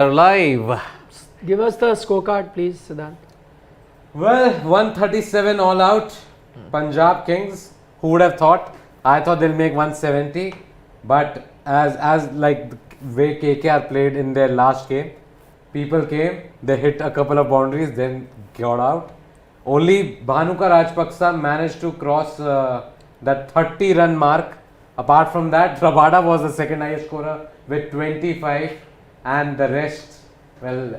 Are live. Give us the scorecard, please, Siddhant. Well, 137 all out. Punjab Kings. Who would have thought? I thought they'll make 170, but as like the way KKR played in their last game, people came, they hit a couple of boundaries, then got out. Only Bhanuka Rajpaksa managed to cross that 30-run mark. Apart from that, Rabada was the second highest scorer with 25, and the rest, well,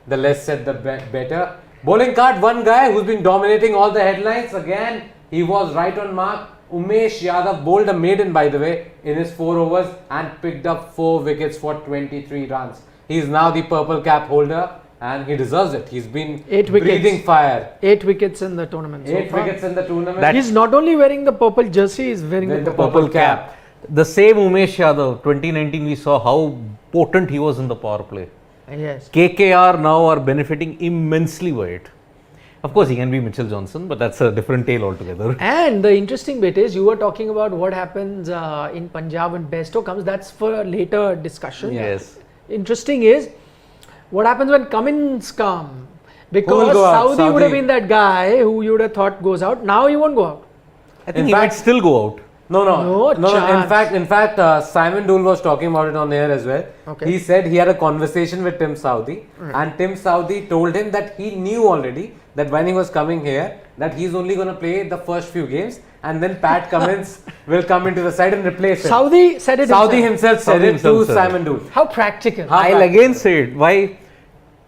the less said the better. Bowling card, one guy who's been dominating all the headlines again. He was right on mark. Umesh Yadav bowled a maiden, by the way, in his 4 overs and picked up 4 wickets for 23 runs. He is now the purple cap holder and he deserves it. He's been breathing fire. 8 wickets in the tournament. 8 wickets in the tournament. He's not only wearing the purple jersey, he's wearing the Purple cap. The same Umesh Yadav, 2019 we saw how potent he was in the power play. Yes. KKR now are benefiting immensely by it. Of course, he can be Mitchell Johnson, but that's a different tale altogether. And the interesting bit is, you were talking about what happens in Punjab when Besto comes. That's for a later discussion. Yes. Interesting is, what happens when Cummins come? Because Saudi would have been that guy who you would have thought goes out. Now he won't go out. I think he might still go out. No. In fact, Simon Dool was talking about it on air as well. Okay. He said he had a conversation with Tim Saudi, and Tim Saudi told him that he knew already that when he was coming here, that he's only going to play the first few games, and then Pat Cummins will come into the side and replace him. Saudi said it himself said it to Simon Dool. How practical. I'll again say it. Why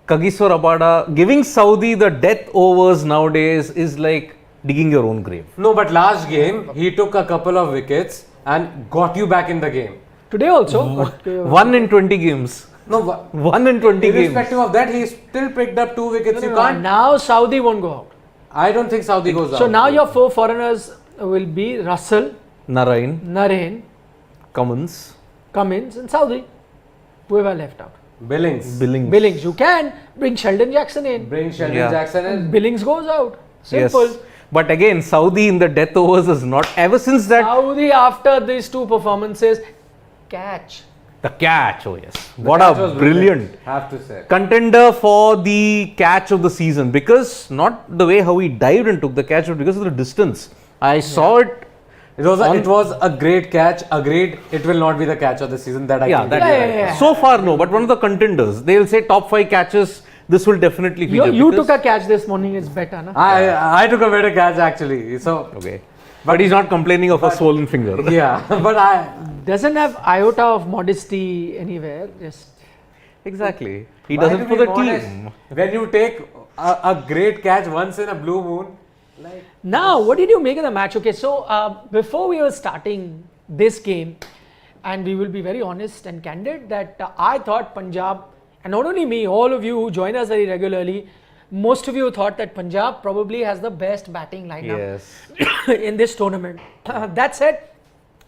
Kagiso Rabada giving Saudi the death overs nowadays is like digging your own grave. No, but last game, he took a couple of wickets and got you back in the game. Today also. 1 in 20 games. No, 1 in 20 games. Irrespective of that, he still picked up 2 wickets. You can't. Now Saudi won't go out. I don't think Saudi goes out. So now your 4 foreigners will be Russell, Narain, Cummins, Cummins, and Saudi. Whoever left out. Billings. You can bring Sheldon Jackson in. Jackson in. Billings goes out. Simple. Yes. But again, Saudi in the death overs is not ever since that. Saudi after these 2 performances, catch. The catch, oh yes. What a brilliant. Have to say. Contender for the catch of the season, because not the way how he dived and took the catch, but because of the distance. I saw it. It was a great catch. Agreed. It will not be the catch of the season that I can. Yeah. So far, no. But one of the contenders. They will say top 5 catches. This will definitely be. You took a catch this morning. It's better, na? I took a better catch actually. So okay. But he's not complaining of a swollen finger. Yeah. But doesn't have iota of modesty anywhere. Just exactly. He does it for the team. When you take a great catch once in a blue moon. Now, what did you make of the match? Okay, so before we were starting this game, and we will be very honest and candid, that I thought Punjab, and not only me, all of you who join us very regularly, most of you thought that Punjab probably has the best batting lineup in this tournament. That said,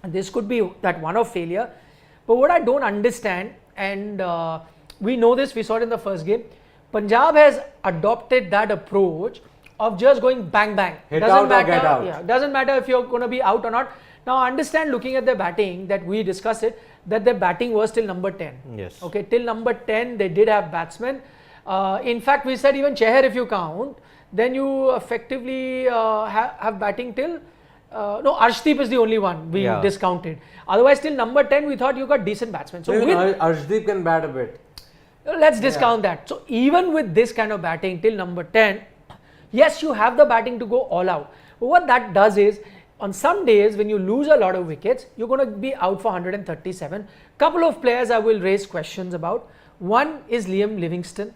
this could be that one-off failure. But what I don't understand, and we know this, we saw it in the first game, Punjab has adopted that approach of just going bang bang. Doesn't matter. Yeah, doesn't matter if you're going to be out or not. Now I understand, looking at their batting, that we discussed it, that their batting was till number 10. Yes. Okay, till number 10 they did have batsmen. In fact, we said even Chahar, if you count, then you effectively have batting till no, Arshdeep is the only one we discounted. Otherwise, till number 10 we thought you got decent batsmen. So even Arshdeep can bat a bit. Let's discount that. So even with this kind of batting till number 10, yes, you have the batting to go all out. But what that does is, on some days when you lose a lot of wickets, you're going to be out for 137. Couple of players I will raise questions about. One is Liam Livingstone.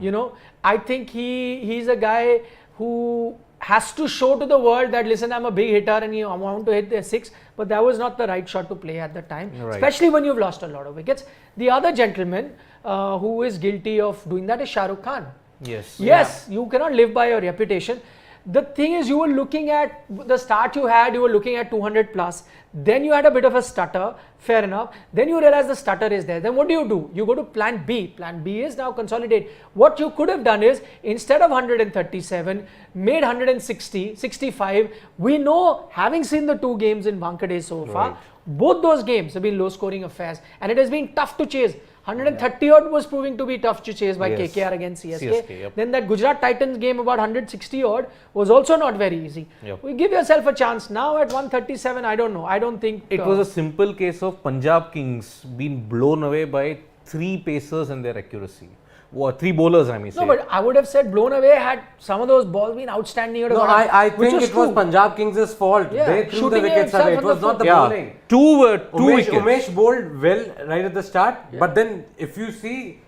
You know, I think he's a guy who has to show to the world that, listen, I'm a big hitter and I want to hit the 6, but that was not the right shot to play at the time, especially when you've lost a lot of wickets. The other gentleman who is guilty of doing that is Shah Rukh Khan. Yes, you cannot live by your reputation. The thing is, you were looking at the start you had, you were looking at 200 plus. Then you had a bit of a stutter, fair enough. Then you realize the stutter is there. Then what do? You go to plan B. Plan B is now consolidate. What you could have done is, instead of 137, made 160, 65. We know, having seen the 2 games in Wankhede so far, both those games have been low scoring affairs and it has been tough to chase. 130 odd was proving to be tough to chase by Yes. KKR against CSK. CSK, yep. Then that Gujarat Titans game about 160 odd was also not very easy. Yep. We give yourself a chance. Now at 137, I don't know. I don't think It was a simple case of Punjab Kings being blown away by 3 pacers and their accuracy. Or 3 bowlers, I mean. No, but I would have said blown away had some of those balls been outstanding. No, I think it was Punjab Kings' fault. Yeah, They threw the shooting wickets himself away. It on was the not the foot. bowling. Two wickets. Umesh bowled well right at the start, but then if you see,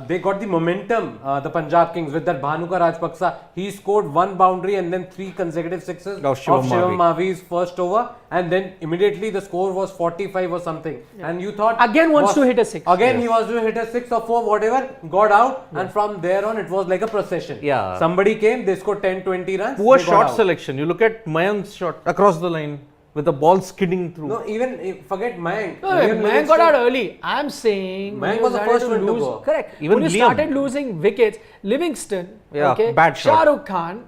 they got the momentum, the Punjab Kings, with that Bhanuka Rajpaksa. He scored 1 boundary and then 3 consecutive sixes Of Shivam Mavi's first over, and then immediately the score was 45 or something. And you thought Again wants to hit a 6. Again he was to hit a 6 or 4, whatever, got out, and from there on it was like a procession. Yeah. Somebody came, they scored 10-20 runs. Poor they got shot out. selection. You look at Mayank's shot across the line with the ball skidding through. No, even forget Mayank. No, Liam Mayank Livingston- got out early. I'm saying Mayank when was you the started first one to lose, go. Correct. Even when you Liam. started losing wickets, Livingston, Yeah, okay, bad shot. Shah Rukh Khan,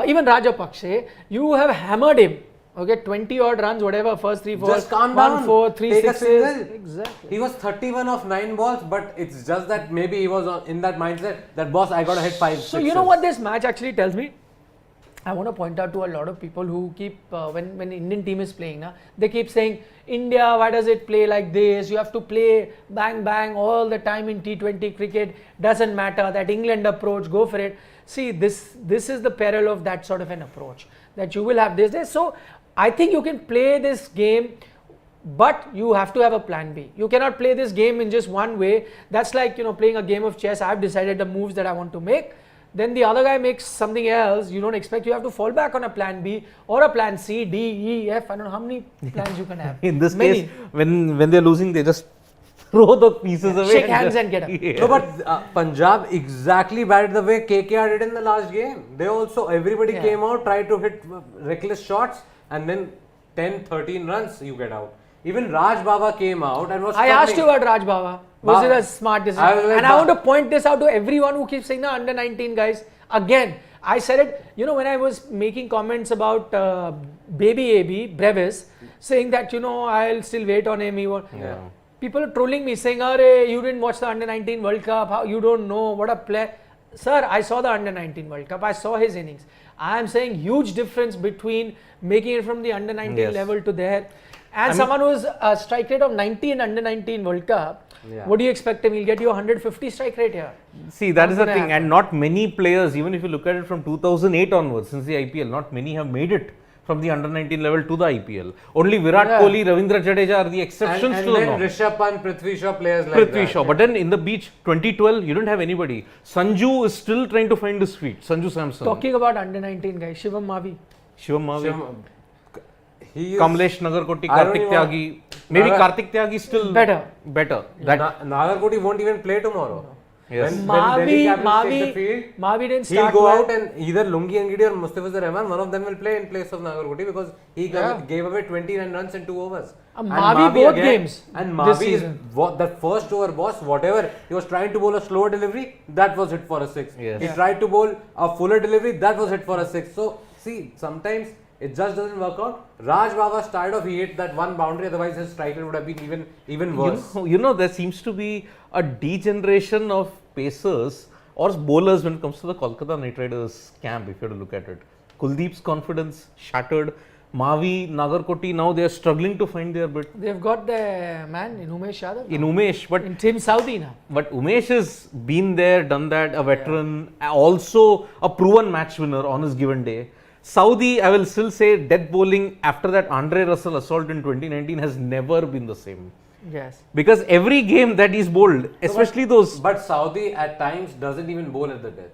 even Rajapakse, you have hammered him. Okay, 20 odd runs, whatever, first 3 4, Just calm 1 down. 4, 3 Take a sixes. single. Exactly. He was 31 of 9 balls, but it's just that maybe he was in that mindset that boss, I gotta hit 5 So you know what this match actually tells me? I want to point out to a lot of people who keep when Indian team is playing, they keep saying India, why does it play like this? You have to play bang bang all the time in T20 cricket. Doesn't matter that England approach. Go for it. See, this is the peril of that sort of an approach that you will have this day. So I think you can play this game, but you have to have a plan B. You cannot play this game in just one way. That's like playing a game of chess. I've decided the moves that I want to make. Then the other guy makes something else. You don't expect. You have to fall back on a plan B or a plan C, D, E, F. I don't know how many plans you can have. In this Many. case, when they're losing, they just throw the pieces away. Shake hands and get up. No, but Punjab exactly batted the way KKR did in the last game. They also, everybody came out, tried to hit reckless shots, and then 10-13 runs you get out. Even Raj Baba came out and was I asked you about Raj Baba. Was it a smart decision? I was like, and I want to point this out to everyone who keeps saying the under 19 guys. Again, I said it, when I was making comments about Baby AB, Brevis, saying that, I'll still wait on him. People are trolling me saying, Arey, you didn't watch the under 19 World Cup. How you don't know what a player. Sir, I saw the under 19 World Cup. I saw his innings. I am saying huge difference between making it from the under 19 level to there. And someone who's a strike rate of 90 in under 19 World Cup, what do you expect him? He'll get you 150 strike rate here. See, that is the gonna thing. happen. And not many players, even if you look at it from 2008 onwards, since the IPL, not many have made it from the under 19 level to the IPL. Only Virat Kohli, Ravindra Jadeja are the exceptions and to the then norm. Rishabh Pant, Prithvi Shaw, players like Prithvi that. Shaw. But then in the beach, 2012, you don't have anybody. Sanju is still trying to find his feet. Sanju Samson. Talking about under 19 guys, Shivam Mavi. Shivam Mavi. He is Kamlesh Nagarkoti, I don't Kartik even- Tyagi. Maybe Kartik Tyagi is still Better. That Nagarkoti won't even play tomorrow. Yes. When Delhi Capitals take the field, Mavi didn't he'll start go well. out and either Lungi Angidi or Mustafizur Rahman, one of them will play in place of Nagarkoti because he gave away 29 runs in 2 overs. And Mavi both games And this Mavi is season. that first over boss, whatever he was trying to bowl a slower delivery, that was hit for a 6. Yes. He tried to bowl a fuller delivery, that was hit for a 6. So see, sometimes it just doesn't work out. Raj Baba started off, he hit that 1 boundary, otherwise his strike rate would have been even worse. There seems to be a degeneration of pacers or bowlers when it comes to the Kolkata Knight Riders camp, if you have to look at it. Kuldeep's confidence shattered. Mavi, Nagarkoti, now they are struggling to find their bit. They've got the man in Umesh Yadav. In Umesh, but In Team Saudi now. Umesh has been there, done that, a veteran, also a proven match winner on his given day. Saudi, I will still say, death bowling after that Andre Russell assault in 2019 has never been the same. Yes. Because every game that he's bowled, especially those. But Saudi at times doesn't even bowl at the death.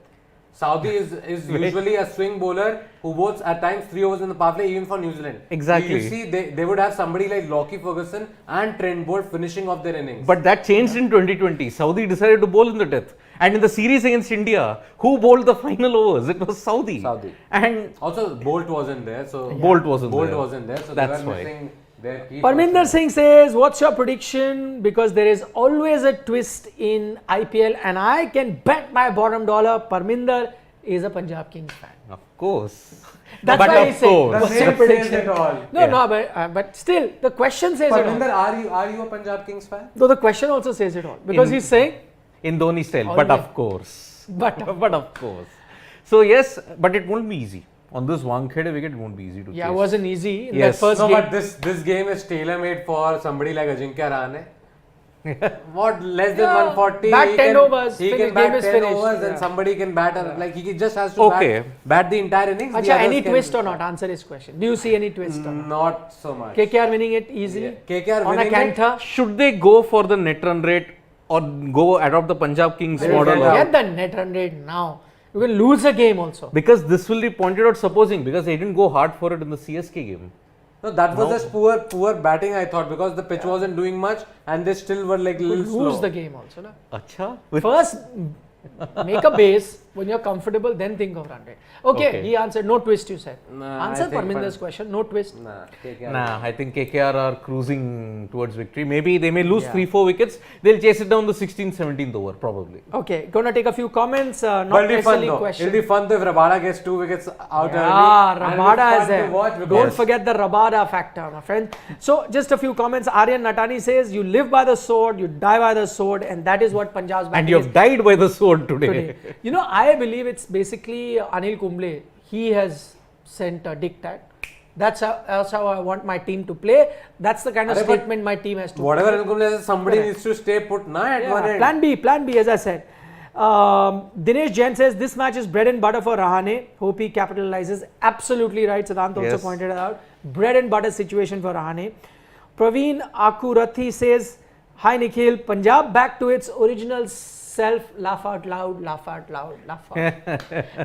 Saudi is usually a swing bowler who bowls at times 3 overs in the power play, even for New Zealand. Exactly. You see, they would have somebody like Lockie Ferguson and Trent Bolt finishing off their innings. But that changed in 2020. Saudi decided to bowl in the death. And in the series against India, who bowled the final overs? It was Saudi. And also, Bolt wasn't there. So Bolt wasn't Bolt there. wasn't there. So That's they were why. missing their key Parminder person. Singh says, what's your prediction? Because there is always a twist in IPL and I can bet my bottom dollar Parminder is a Punjab Kings fan. Of course. That's But why of he's saying. course. The What's name your says prediction? it all. No, Yeah. no, but still, the question says it all. Parminder, are you a Punjab Kings fan? Though the question also says it all. Because he's saying, In Dhoni style, All but the- of course. But- of course. So yes, but it won't be easy. On this Wankhede wicket, it won't be easy to yeah, it chase. wasn't easy in Yes. that first No, game. but this game is tailor-made for somebody like Ajinkya Rahane. What, less than Yeah, 140? bat he 10 can, overs, He finish, can bat game is 10 finished. overs Yeah. and somebody can bat, like he just has to Okay. bat the entire innings. the Acha, others any can- twist or not? Answer his question. Do you see any twist or not? Not so much. KKR winning it easily? Yeah. KKR on a winning it. canter? Should they go for the net run rate or go adopt the Punjab Kings They will model? get or- Get the net run rate now. You will lose a game also. Because this will be pointed out, supposing, because they didn't go hard for it in the CSK game. No, that was just poor batting, I thought, because the pitch wasn't doing much and they still were like You little will lose slow. the game also. Na? Acha? First, make a base. When you're comfortable, then think of run rate. Okay, Okay. he answered. No twist, you said. Nah, Answer I think Parminder's question. No twist. Nah, KKR. Nah, I think KKR are cruising towards victory. Maybe they may lose Yeah. 3-4 wickets. They'll chase it down the 16th, 17th over, probably. Okay, gonna take a few comments. Not But it'll be fun necessarily though. question. It'll be fun though if Rabada gets 2 wickets out Yeah, early. And it'll be Rabada fun is to there. watch Don't because- forget the Rabada factor, my friend. So, just a few comments. Aryan Natani says, you live by the sword, you die by the sword, and that is what Punjab's And batting you is have died by the sword today. today. You know, I believe it's basically Anil Kumble. He has sent a diktat. That's how I want my team to play. That's the kind of Arre, but statement my team has to Whatever Anil Kumble says, somebody Correct. needs to stay put na at one end. Plan B, as I said. Dinesh Jain says this match is bread and butter for Rahane. Hope he capitalizes. Absolutely right. Siddhant also Yes. pointed it out. Bread and butter situation for Rahane. Praveen Akurathi says, hi Nikhil, Punjab back to its original self. Laugh out loud, laugh out loud, laugh out.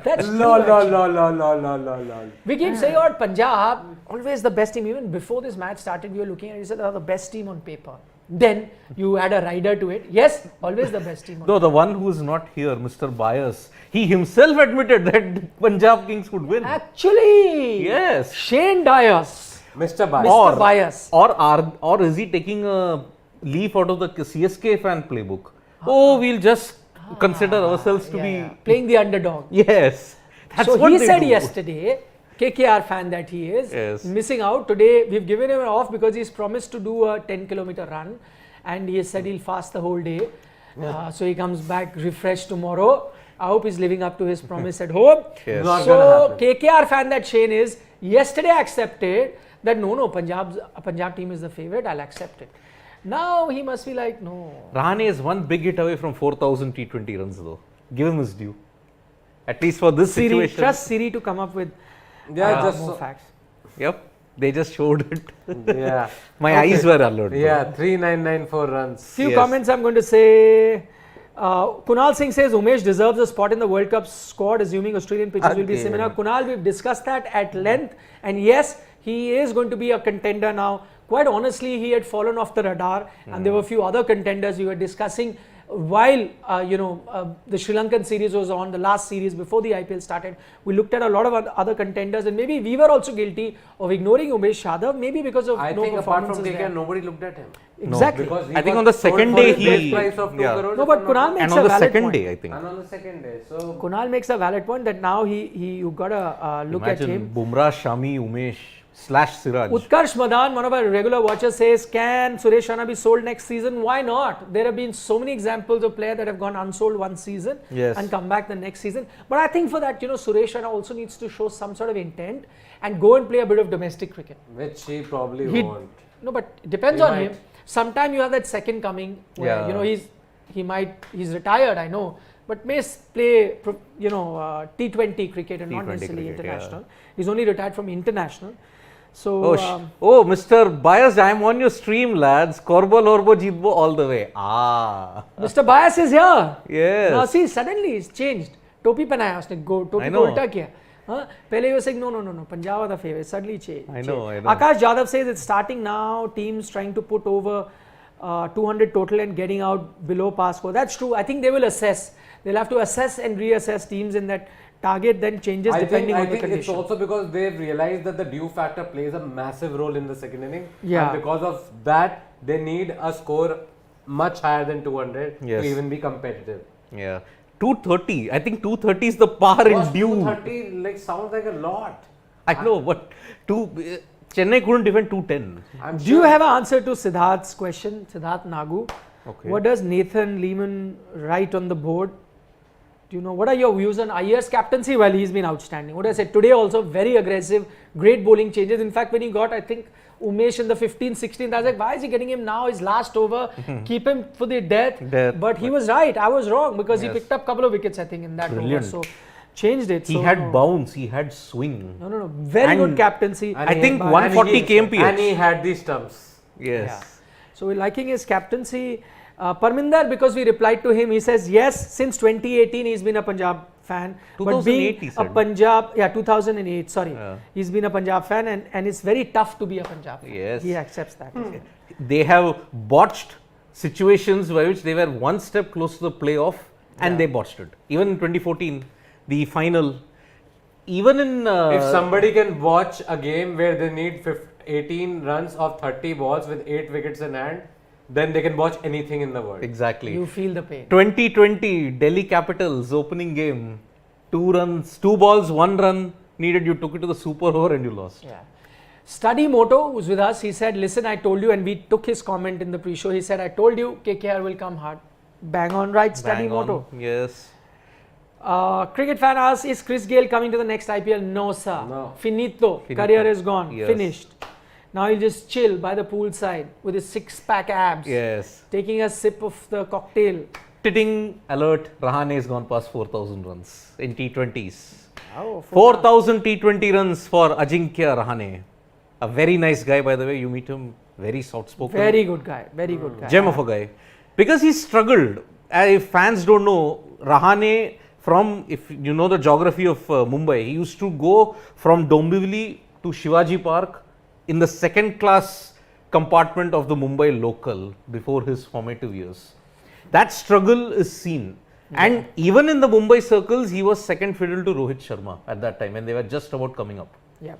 That's true, Lol, lol, actually. lol, lol, lol, lol, lol, lol. We keep saying about Punjab, always the best team. Even before this match started, we were looking at it, we said they are the best team on paper. Then you add a rider to it. Yes, always the best team on No, the one who's not here, Mr. Bias, he himself admitted that Punjab Kings would win. Actually, Yes. Shane Dyers, Mr. Bai. Mr. Bias. Or is he taking a leaf out of the CSK fan playbook? Oh, we'll just consider ourselves to be. Playing the underdog. Yes. That's So what he they said do. yesterday, KKR fan that he is, Yes. missing out. Today we've given him an off because he's promised to do a 10-kilometer run and he has said he'll fast the whole day. So he comes back refreshed tomorrow. I hope he's living up to his promise at home. Yes. Not So gonna happen. KKR fan that Shane is, yesterday accepted that no, Punjab team is the favorite, I'll accept it. Now he must be like, no. Rahane is one big hit away from 4,000 T20 runs though. Give him his due. At least for this Siri, situation. trust Siri to come up with Yeah, just more so- facts. Yep. They just showed it. Yeah. My eyes were alert. Yeah, 3994 runs. Few Yes. comments I'm going to say. Kunal Singh says Umesh deserves a spot in the World Cup squad, assuming Australian pitches will be Again. similar. Kunal, we've discussed that at length, and yes, he is going to be a contender now. Quite honestly, he had fallen off the radar, and there were a few other contenders we were discussing while the Sri Lankan series was on, the last series before the IPL started. We looked at a lot of other contenders, and maybe we were also guilty of ignoring Umesh Yadav, maybe because of I no think apart from performances KKR, there. nobody looked at him. Exactly. Because he I think got on the sold second for day his best he- price of 2 yeah. crores No, if but I'm not Kunal wrong. makes And a on the valid second point. day, I think. And on the second day. So Kunal makes a valid point that now you gotta look at Imagine him. Bumrah, Shami, Umesh / Siraj. Utkarsh Madan, one of our regular watchers, says, can Suresh Raina be sold next season? Why not? There have been so many examples of players that have gone unsold one season Yes. and come back the next season. But I think for that, Suresh Raina also needs to show some sort of intent and go and play a bit of domestic cricket. which he probably He- won't. No, but it depends He on might. him. Sometime you have that second coming where, Yeah. he's retired, I know, but may play, T20 cricket and not T20 necessarily cricket, yeah. international. He's only retired from international. So, Mr. Bias, I'm on your stream, lads. Korbo Lorbo Jeetbo all the way. Mr. Bias is here. Yes. Now see, suddenly it's changed. Topi पहनाया उसने टोपी I को know. उल्टा किया. हाँ, पहले he was saying no, Punjab are the favorite. Suddenly change. I know. Akash Yadav says it's starting now. Teams trying to put over 200 total and getting out below par score. That's true. I think they will assess. They'll have to assess and reassess teams in that target then changes depending on the it's condition. also because they've realized that the due factor plays a massive role in the second inning. Yeah. And because of that, they need a score much higher than 200 Yes. to even be competitive. Yeah. 230. I think 230 is the par in due. 230 like sounds like a lot. I know, but Chennai couldn't defend 210. Do you have an answer to Siddharth's question, Siddharth Nagu? Okay. What does Nathan Lehman write on the board? Do you know, what are your views on Iyer's captaincy? Well, he's been outstanding. What I said today also, very aggressive, great bowling changes. In fact, when he got, I think, Umesh in the 15th, 16th, I was like, why is he getting him now? His last over, keep him for the death. But he was right, I was wrong because he picked up a couple of wickets, I think, in that over. So, changed it. He had bounce, he had swing. No. Very good captaincy. I think 140 kmph. And he had the stumps. Yes. Yeah. So we're liking his captaincy. Parminder, because we replied to him, he says yes, since 2018 he's been a Punjab fan. 2008 he a said. Punjab, 2008, sorry. He's been a Punjab fan and it's very tough to be a Punjab fan. Yes. He accepts that. They have botched situations by which they were one step close to the playoff and they botched it. Even in 2014, the final, even in... if somebody can watch a game where they need 18 runs of 30 balls with 8 wickets in hand, then they can watch anything in the world. Exactly. You feel the pain. 2020 Delhi Capitals opening game, 2 runs, 2 balls, 1 run needed. You took it to the super over and you lost. Yeah. Study Moto was with us. He said, listen, I told you, and we took his comment in the pre-show. He said, I told you KKR will come hard. Bang on right, Study Bang on. Moto. Yes. Cricket fan asks, is Chris Gayle coming to the next IPL? No, sir. No. Finito. Career is gone. Yes. Finished. Now he'll just chill by the poolside with his 6-pack abs. Yes. Taking a sip of the cocktail. Titting alert, Rahane has gone past 4,000 runs in T20s. Oh, 4,000 T20 runs for Ajinkya Rahane. A very nice guy, by the way. You meet him, very soft-spoken. Very good guy. Very good guy. Gem of a guy. Because he struggled. If fans don't know, Rahane, from, if you know the geography of Mumbai, he used to go from Dombivli to Shivaji Park in the second class compartment of the Mumbai local before his formative years. That struggle is seen. And even in the Mumbai circles, he was second fiddle to Rohit Sharma at that time, and they were just about coming up. Yeah.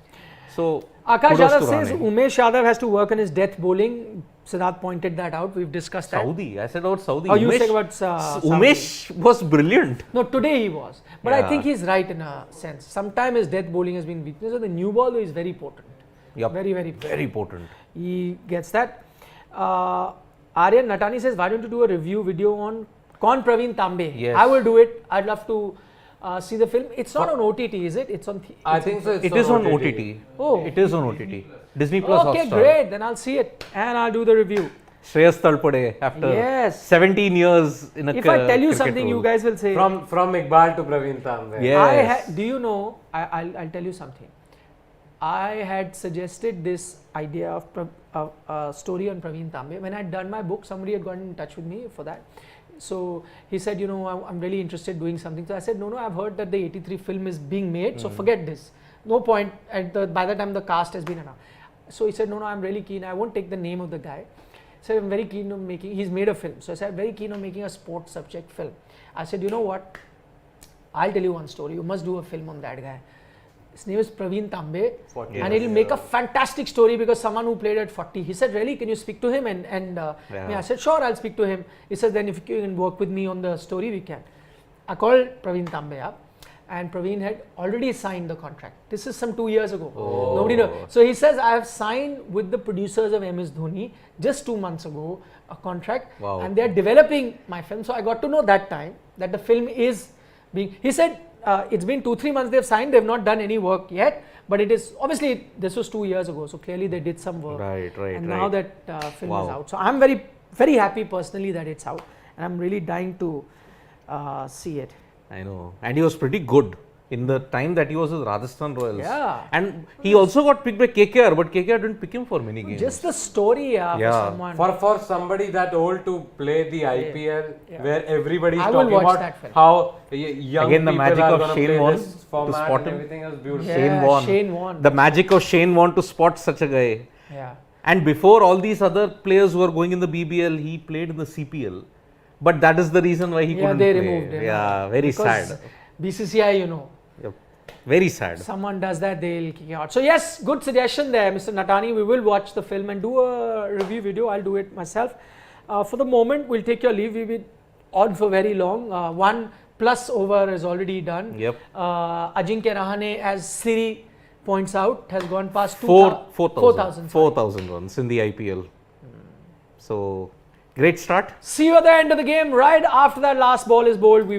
So, Akash kudos Yadav to says Rahane. Umesh Yadav has to work on his death bowling. Siddharth pointed that out. We've discussed that. Saudi. I said about Saudi. Oh, you Umesh, said about Saudi. Umesh was brilliant. No, today he was. But I Yeah. think he's right in a sense. Sometimes his death bowling has been weakness. So the new ball is very potent. Yep. Very, very potent. Very potent. He gets that. Aryan Natani says, why don't you do a review video on Kon Praveen Tambe? Yes. I will do it. I'd love to see the film. It's not on OTT, is it? It's on. I think so. It is on OTT. Oh. It is on OTT. Disney Plus Okay, Hotstar. great. Then I'll see it and I'll do the review. Shreyas Talpade after Yes. 17 years in a If I tell you cricket something, you role. guys will say. From Iqbal to Praveen Tambe. Yes. Do you know? I'll tell you something. I had suggested this idea of a story on Praveen Tambe. When I'd done my book, somebody had gotten in touch with me for that. So he said, you know, I'm really interested in doing something. So I said, no, I've heard that the 83 film is being made. So forget this. No point by the time the cast has been announced. So he said, no, I'm really keen. I won't take the name of the guy. So I'm very keen on making, he's made a film. So I said, I'm very keen on making a sports subject film. I said, you know what? I'll tell you one story. You must do a film on that guy. His name is Praveen Tambe, and it'll make a fantastic story because someone who played at 40. He said, really, can you speak to him? And I said, sure, I'll speak to him. He said, then if you can work with me on the story, we can. I called Praveen Tambe up, and Praveen had already signed the contract. This is some 2 years ago. Oh. Nobody knows. So he says, I have signed with the producers of MS Dhoni just 2 months ago a contract, Wow. and they are developing my film. So I got to know that time that the film is being. He said, it's been 2-3 months they've signed, they've not done any work yet, but it is obviously this was 2 years ago, so clearly they did some work. Right. And now that film is Wow. out, so I'm very, very happy personally that it's out, and I'm really dying to see it. I know. And he was pretty good in the time that he was with Rajasthan Royals. Yeah. And he also got picked by KKR, but KKR didn't pick him for many games. Just the story for someone. For somebody that old to play the IPL, where everybody is I will talking watch about that film. how young Again, the people magic are of gonna Shane play Warne this to format spot and him. everything was beautiful. Yeah. Shane Shane Warne. The magic of Shane Warne to spot such a guy. Yeah. And before all these other players who were going in the BBL, he played in the CPL. But that is the reason why he couldn't they play. removed him. Yeah, very Because sad. BCCI, you know. Yep. Very sad. Someone does that, they'll kick it out. So yes, good suggestion there, Mr. Natani. We will watch the film and do a review video. I'll do it myself. For the moment, we'll take your leave. We've been on for very long. One plus over is already done. Yep. Ajinkya Rahane, as Siri points out, has gone past 4,000 4,000 runs in the IPL. So, great start. See you at the end of the game. Right after that last ball is bowled, we